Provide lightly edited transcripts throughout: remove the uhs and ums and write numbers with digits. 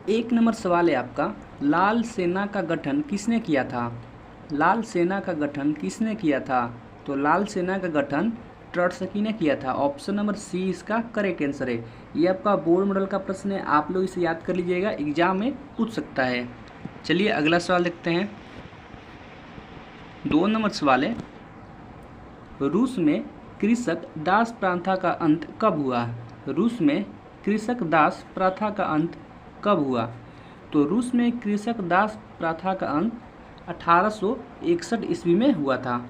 एक नंबर सवाल है आपका, लाल सेना का गठन किसने किया था? लाल सेना का गठन किसने किया था? तो लाल सेना का गठन ट्रॉट्स्की ने किया था। ऑप्शन नंबर सी इसका करेक्ट आंसर है। ये आपका बोर्ड मॉडल का प्रश्न है, आप लोग इसे याद कर लीजिएगा, एग्जाम में पूछ सकता है। चलिए अगला सवाल देखते हैं। 2 नंबर सवाल है, रूस में कृषक दास प्रथा का अंत कब हुआ? रूस में कृषक दास प्रथा का अंत कब हुआ? तो रूस में कृषक दास प्रथा का अंत 1861 ईस्वी में हुआ था।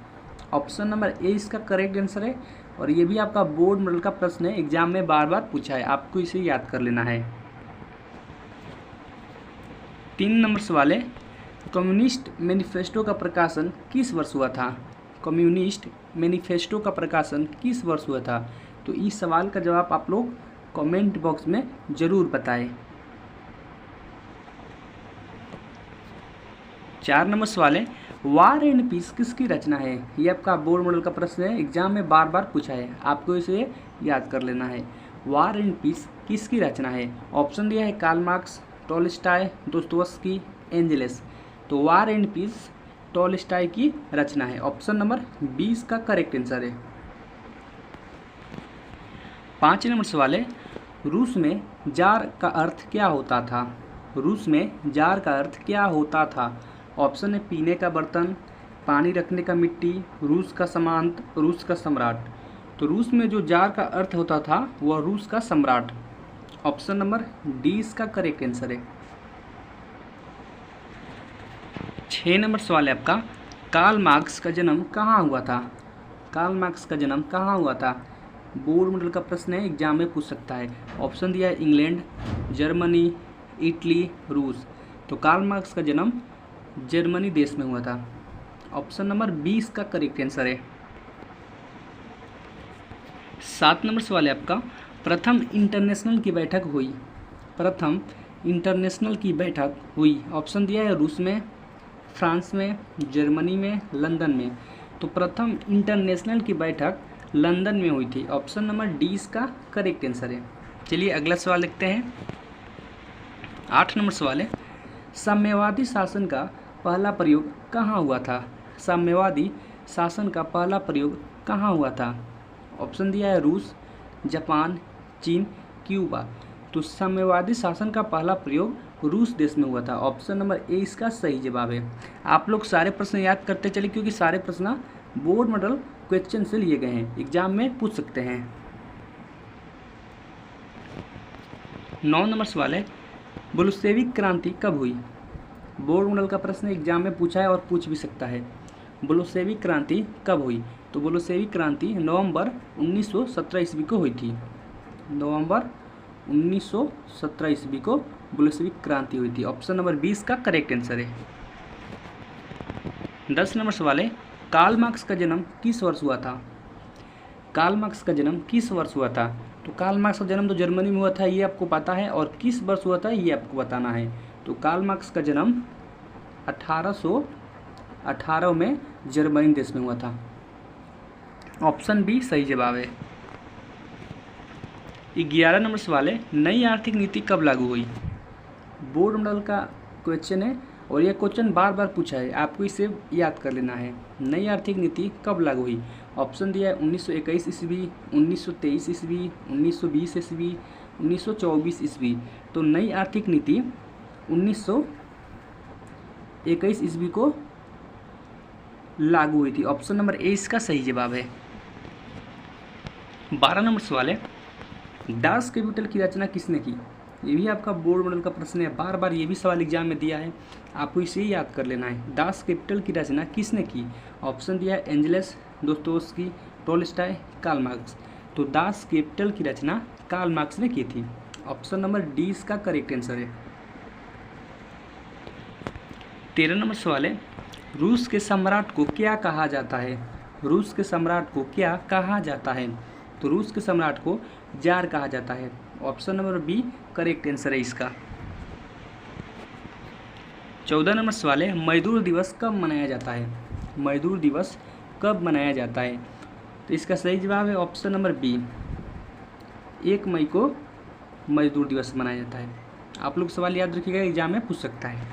ऑप्शन नंबर ए इसका करेक्ट आंसर है, और ये भी आपका बोर्ड मॉडल का प्रश्न है, एग्जाम में बार बार पूछा है, आपको इसे याद कर लेना है। 3 नंबर सवाल है, कम्युनिस्ट मैनिफेस्टो का प्रकाशन किस वर्ष हुआ था? कम्युनिस्ट मैनिफेस्टो का प्रकाशन किस वर्ष हुआ था? तो इस सवाल का जवाब आप लोग कमेंट बॉक्स में ज़रूर बताएं। 4 नंबर सवाल है, वार एंड पीस किसकी रचना है? ये आपका बोर्ड मॉडल का प्रश्न है, एग्जाम में बार बार पूछा है, आपको इसे याद कर लेना है। वार एंड पीस किसकी रचना है? ऑप्शन दिया है Karl Marx, Tolstoy, Dostoevsky, Engels. तो वार एंड पीस टॉलस्टॉय की रचना है। ऑप्शन नंबर 20 का करेक्ट आंसर है। 5 नंबर सवाल है, रूस में जार का अर्थ क्या होता था? रूस में जार का अर्थ क्या होता था? ऑप्शन है पीने का बर्तन, पानी रखने का मिट्टी, रूस का सामंत, रूस का सम्राट। तो रूस में जो जार का अर्थ होता था वह रूस का सम्राट। ऑप्शन नंबर डी इसका करेक्ट आंसर है। 6 नंबर सवाल है आपका, कार्ल मार्क्स का जन्म कहाँ हुआ था? कार्ल मार्क्स का जन्म कहाँ हुआ था? बोर्ड मॉडल का प्रश्न है, एग्जाम में पूछ सकता है। ऑप्शन दिया है इंग्लैंड, जर्मनी, इटली, रूस। तो कार्ल मार्क्स का जन्म जर्मनी देश में हुआ था। ऑप्शन नंबर 20 का करेक्ट आंसर है। 7 नंबर सवाल है आपका, प्रथम इंटरनेशनल की बैठक हुई। प्रथम इंटरनेशनल की बैठक हुई। ऑप्शन दिया है रूस में, फ्रांस में, जर्मनी में, लंदन में। तो प्रथम इंटरनेशनल की बैठक लंदन में हुई थी। ऑप्शन नंबर डी इसका करेक्ट आंसर है। चलिए अगला सवाल देखते हैं। 8 नंबर सवाल है, साम्यवादी शासन का पहला प्रयोग कहाँ हुआ था? साम्यवादी शासन का पहला प्रयोग कहाँ हुआ था? ऑप्शन दिया है रूस, जापान, चीन, क्यूबा। तो साम्यवादी शासन का पहला प्रयोग रूस देश में हुआ था। ऑप्शन नंबर ए इसका सही जवाब है। आप लोग सारे प्रश्न याद करते चले, क्योंकि सारे प्रश्न बोर्ड मॉडल क्वेश्चन से लिए गए हैं, एग्जाम में पूछ सकते हैं। 9 नंबर सवाल है, बोल्शेविक क्रांति कब हुई? बोर्ड मॉडल का प्रश्न एग्जाम में पूछा है और पूछ भी सकता है। बोल्शेविक क्रांति कब हुई? तो बोल्शेविक क्रांति नवंबर 1917 ईस्वी को हुई थी। नवंबर 1917 ईस्वी को बोल्शेविक क्रांति हुई थी। ऑप्शन नंबर 20 का करेक्ट आंसर है। 10 नंबर सवाल है, कार्ल मार्क्स का जन्म किस वर्ष हुआ था? कार्ल मार्क्स का जन्म किस वर्ष हुआ था? तो कार्ल मार्क्स का जन्म तो जर्मनी में हुआ था, ये आपको पता है, और किस वर्ष हुआ था ये आपको बताना है। तो कार्ल मार्क्स का जन्म 1818 में जर्मनी देश में हुआ था। ऑप्शन बी सही जवाब है। 11 नंबर सवाल है, नई आर्थिक नीति कब लागू हुई? बोर्ड मॉडल का क्वेश्चन है, और यह क्वेश्चन बार बार पूछा है, आपको इसे याद कर लेना है। नई आर्थिक नीति कब लागू हुई? ऑप्शन दिया है 1921 ईस्वी, 1923 ईस्वी, 1920 ईस्वी, 1924 ईस्वी। तो नई आर्थिक नीति 1921 ईस्वी को लागू हुई थी। ऑप्शन नंबर ए इसका सही जवाब है। 12 नंबर सवाल है, दास कैपिटल की रचना किसने की? ये भी आपका बोर्ड मॉडल का प्रश्न है, बार बार ये भी सवाल एग्जाम में दिया है, आपको इसे याद कर लेना है। दास कैपिटल की रचना किसने की? ऑप्शन दिया है Engels, Dostoevsky, Tolstoy, Karl Marx. तो दास कैपिटल की रचना कार्ल मार्क्स ने की थी। ऑप्शन नंबर डी इसका करेक्ट आंसर है। 13 नंबर सवाल है, रूस के सम्राट को क्या कहा जाता है? रूस के सम्राट को क्या कहा जाता है? तो रूस के सम्राट को जार कहा जाता है। Option number B correct answer है इसका। 14 नंबर सवाल है, मजदूर दिवस कब मनाया जाता है? मजदूर दिवस कब मनाया जाता है? तो इसका सही जवाब है ऑप्शन नंबर बी, 1 मई को मजदूर दिवस मनाया जाता है। आप लोग सवाल याद रखिएगा, एग्जाम में पूछ सकता है।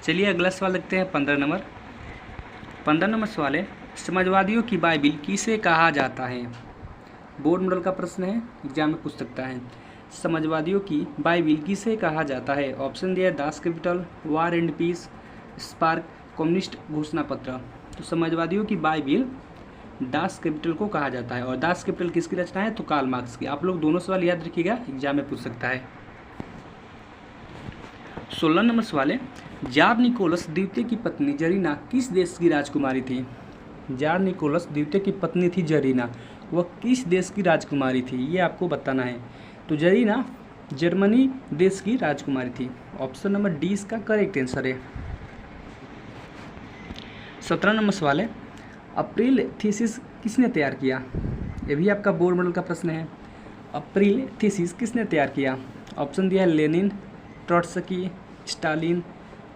चलिए अगला सवाल देखते हैं 15 नंबर। 15 नंबर सवाल है, समाजवादियों की बाइबिल किसे कहा जाता है? बोर्ड मॉडल का प्रश्न है, एग्जाम में पूछ सकता है। समाजवादियों की बाइबिल किसे कहा जाता है? ऑप्शन दिया है Das Kapital, war and peace, spark, communist घोषणा पत्र। तो समाजवादियों की बाइबिल दास कैपिटल को कहा जाता है। और दास कैपिटल किसकी रचना है? तो कार्ल मार्क्स की। आप लोग दोनों सवाल याद रखिएगा, एग्जाम में पूछ सकता है। 16 नंबर सवाल है, जार निकोलस द्वितीय की पत्नी जरीना किस देश की राजकुमारी थी? जार निकोलस द्वितीय की पत्नी थी जरीना, वह किस देश की राजकुमारी थी, ये आपको बताना है। तो जरीना जर्मनी देश की राजकुमारी थी। ऑप्शन नंबर डी इसका करेक्ट आंसर है। 17 नंबर सवाल है, अप्रैल थीसिस किसने तैयार किया? ये भी आपका बोर्ड मॉडल का प्रश्न है। अप्रैल थीसिस किसने तैयार किया? ऑप्शन दिया है लेनिन, ट्रॉट्स्की, स्टालिन,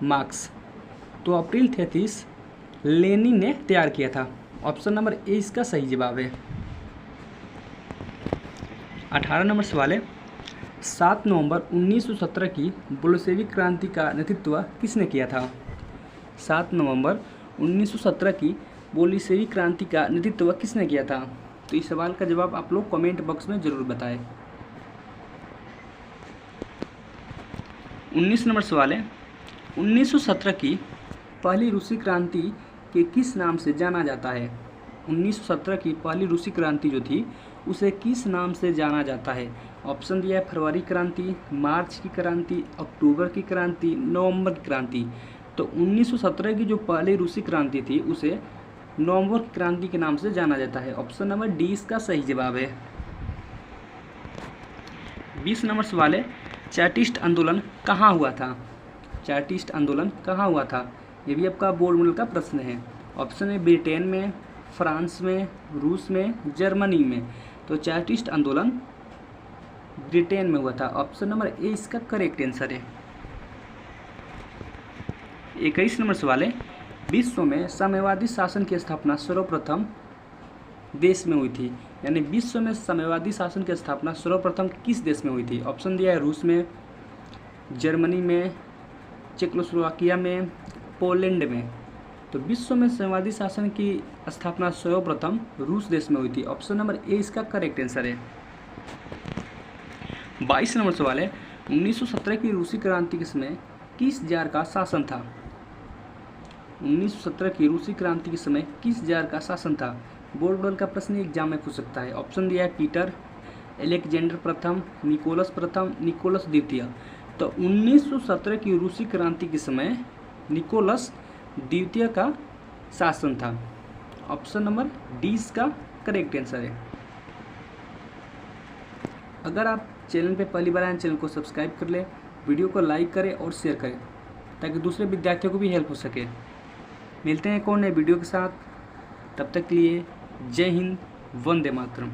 मार्क्स। तो अप्रैल थीसिस लेनिन ने तैयार किया था। ऑप्शन नंबर ए इसका सही जवाब है। 18 नंबर सवाल है, 7 नवंबर 1917 की बोल्शेविक क्रांति का नेतृत्व किसने किया था? 7 नवंबर 1917 की बोल्शेविक क्रांति का नेतृत्व किसने किया था? तो इस सवाल का जवाब आप लोग कमेंट बॉक्स में जरूर बताएं। 19 नंबर सवाल है, 1917 की पहली रूसी क्रांति के किस नाम से जाना जाता है? 1917 की पहली रूसी क्रांति जो थी उसे किस नाम से जाना जाता है? ऑप्शन दिया है फरवरी क्रांति, मार्च की क्रांति, अक्टूबर की क्रांति, नवंबर की क्रांति। तो 1917 की जो पहली रूसी क्रांति थी उसे नवंबर की क्रांति के नाम से जाना जाता है। ऑप्शन नंबर डी इसका सही जवाब है। 20 नंबर सवाल है, चार्टिस्ट आंदोलन कहाँ हुआ था? चार्टिस्ट आंदोलन कहाँ हुआ था? ये भी आपका बोर्ड मॉडल का प्रश्न है। ऑप्शन है ब्रिटेन में, फ्रांस में, रूस में, जर्मनी में। तो चार्टिस्ट आंदोलन ब्रिटेन में हुआ था। ऑप्शन नंबर ए इसका करेक्ट आंसर है। 21 नंबर सवाल है, विश्व में साम्यवादी शासन की स्थापना सर्वप्रथम देश में हुई थी? यानी विश्व में साम्यवादी शासन की स्थापना सर्वप्रथम किस देश में हुई थी? ऑप्शन दिया है रूस में, जर्मनी में, चेकोस्लोवाकिया में, पोलैंड में। तो विश्व में साम्यवादी शासन की स्थापना सर्वप्रथम रूस देश में हुई थी। ऑप्शन नंबर ए इसका करेक्ट आंसर है। 22 नंबर सवाल है, 1917 की रूसी क्रांति के समय किस जार का शासन था? 1917 की रूसी क्रांति के समय किस जार का शासन था? बोर्ड मॉडल का प्रश्न एग्जाम में पूछ सकता है। ऑप्शन दिया है पीटर, अलेक्जेंडर प्रथम, निकोलस प्रथम, निकोलस द्वितीय। तो 1917 की रूसी क्रांति के समय निकोलस द्वितीय का शासन था। ऑप्शन नंबर डी इसका करेक्ट आंसर है। अगर आप चैनल पे पहली बार आए, चैनल को सब्सक्राइब कर लें, वीडियो को लाइक करें और शेयर करें ताकि दूसरे विद्यार्थियों को भी हेल्प हो सके। मिलते हैं एक और नए वीडियो के साथ, तब तक के लिए जय हिंद, वंदे मातरम।